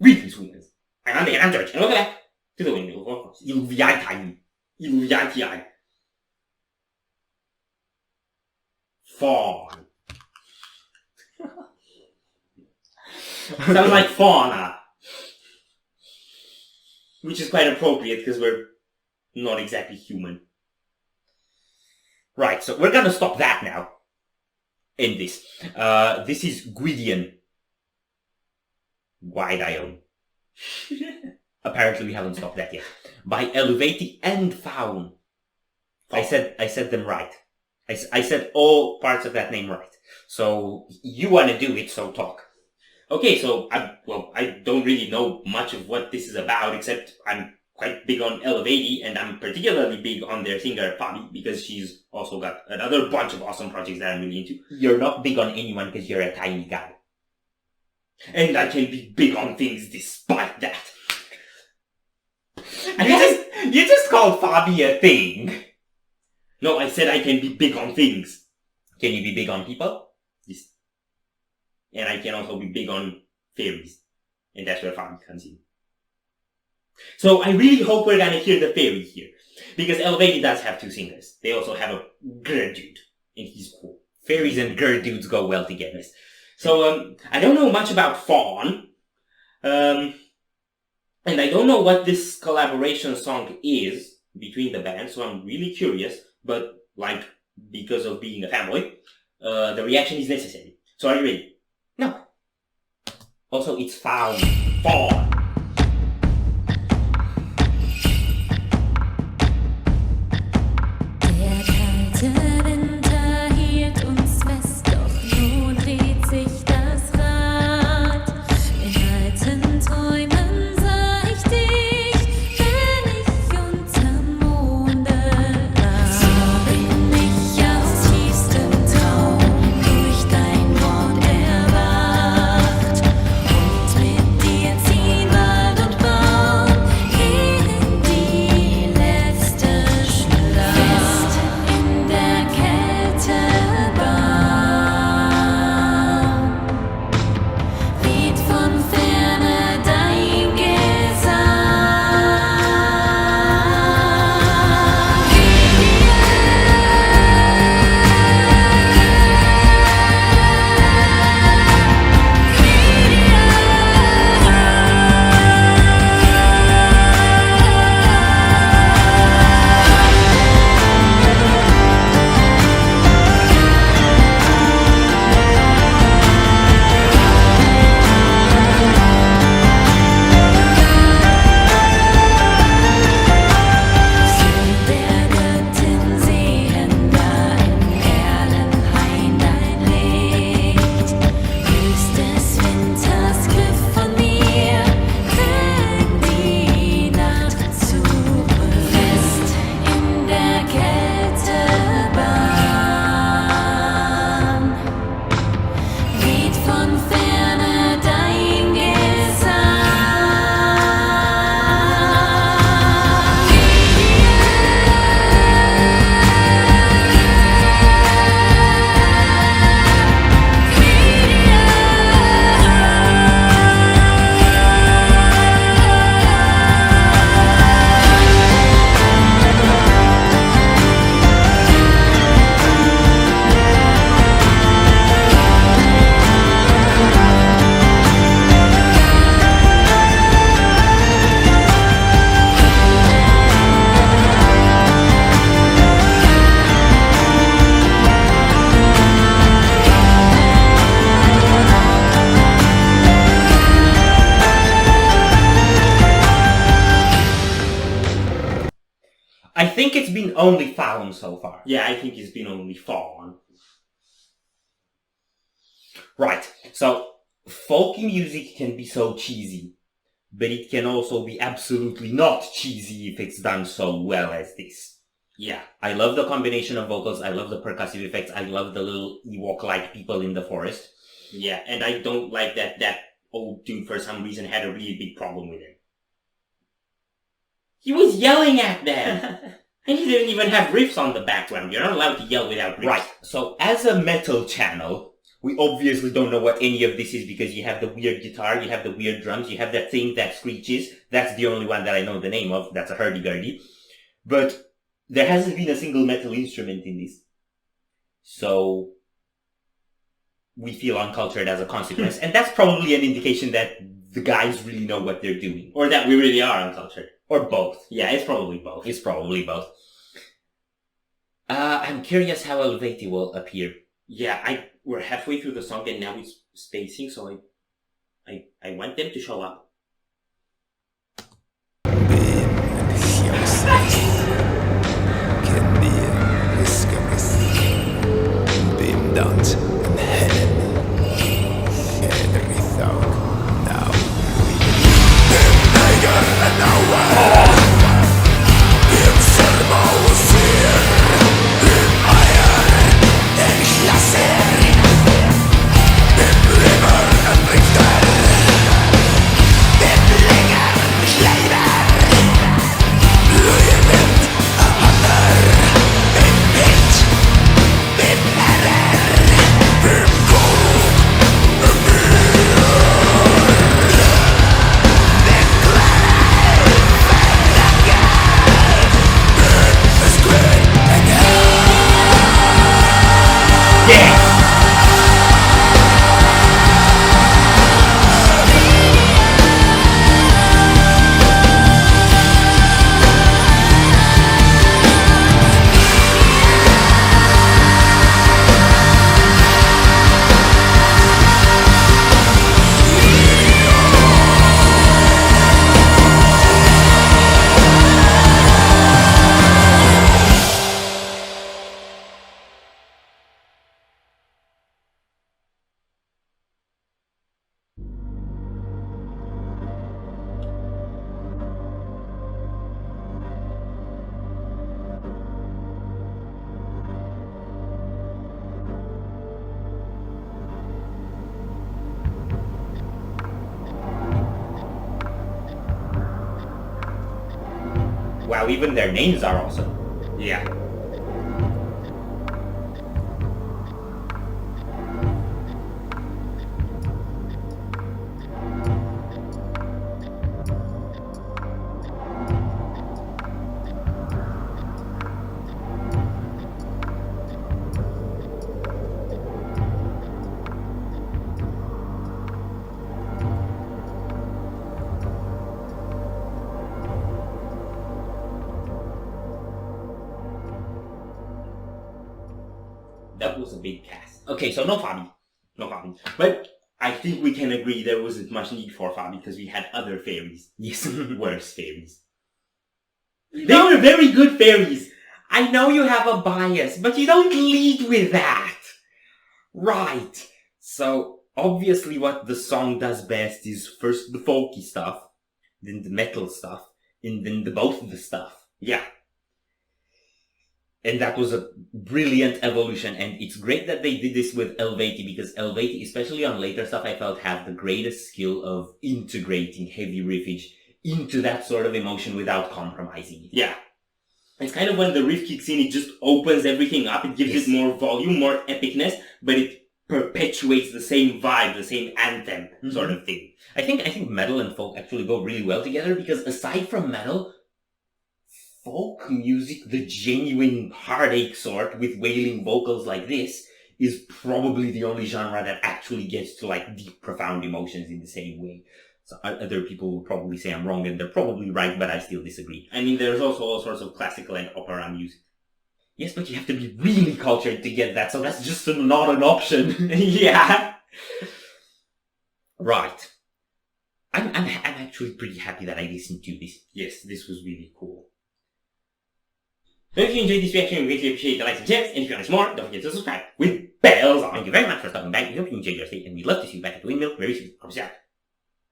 Greetings, swingers. I'm George, and welcome back to the Windmill of Eluveitie. Faun. Sounds like fauna. Which is quite appropriate because we're not exactly human. Right, so we're gonna stop that now. In this. This is Gwydion. Gwydion. Apparently we haven't stopped that yet. By Eluveitie and Faun. I said them right. I said all parts of that name right. So you want to do it, so talk. Okay, so I don't really know much of what this is about, except I'm quite big on Eluveitie, and I'm particularly big on their singer Fabi, because she's also got another bunch of awesome projects that I'm really into. You're not big on anyone because you're a tiny guy. And I can be big on things despite that. You just called Fabi a thing. No, I said I can be big on things. Can you be big on people? Yes. And I can also be big on fairies. And that's where Fabi comes in. So I really hope we're gonna hear the fairy here. Because Eluveitie does have two singers. They also have a girl dude. And he's cool. Fairies and girl dudes go well together. So, I don't know much about Faun. And I don't know what this collaboration song is between the bands, so I'm really curious. But, because of being a fanboy, the reaction is necessary. So are you ready? No. Also, it's Faun. Faun. I think it's been only Faun so far. Yeah, I think it's been only Faun. Right, so folky music can be so cheesy, but it can also be absolutely not cheesy if it's done so well as this. Yeah, I love the combination of vocals, I love the percussive effects, I love the little Ewok-like people in the forest. Yeah, and I don't like that old dude for some reason had a really big problem with it. He was yelling at them! And he didn't even have riffs on the background. You're not allowed to yell without riffs. Right, so as a metal channel, We obviously don't know what any of this is because you have the weird guitar, you have the weird drums, you have that thing that screeches. That's the only one that I know the name of. That's a hurdy-gurdy. But there hasn't been a single metal instrument in this. So we feel uncultured as a consequence. And that's probably an indication that the guys really know what they're doing. Or that we really are uncultured. Or both. Yeah, it's probably both. It's probably both. I'm curious how Eluveitie will appear. Yeah, we're halfway through the song and now it's spacing, so I want them to show up. Wow, even their names are awesome. Yeah. That was a big cast. Okay, so no Fabi. No Fabi. But I think we can agree there wasn't much need for Fabi because we had other fairies. Yes. Worse fairies. They were very good fairies. I know you have a bias, but you don't lead with that. Right. So, obviously what the song does best is first the folky stuff, then the metal stuff, and then both of the stuff. Yeah. And that was a brilliant evolution, and it's great that they did this with Eluveitie, because Eluveitie, especially on later stuff, I felt have the greatest skill of integrating heavy riffage into that sort of emotion without compromising it. Yeah. It's kind of when the riff kicks in, it just opens everything up, it gives it more volume, more epicness, but it perpetuates the same vibe, the same anthem sort of thing. I think metal and folk actually go really well together, because aside from metal, folk music, the genuine heartache sort with wailing vocals like this, is probably the only genre that actually gets to like deep, profound emotions in the same way. So other people will probably say I'm wrong, and they're probably right, but I still disagree. I mean, there's also all sorts of classical and opera music. Yes, but you have to be really cultured to get that, so that's just not an option. Yeah. Right. I'm actually pretty happy that I listened to this. Yes, this was really cool. So if you enjoyed this reaction, we greatly appreciate the likes and shares, and if you want to see more, don't forget to subscribe with bells on. Thank you very much for stopping by. We hope you enjoyed your stay, and we'd love to see you back at the Windmill very soon. Come see you.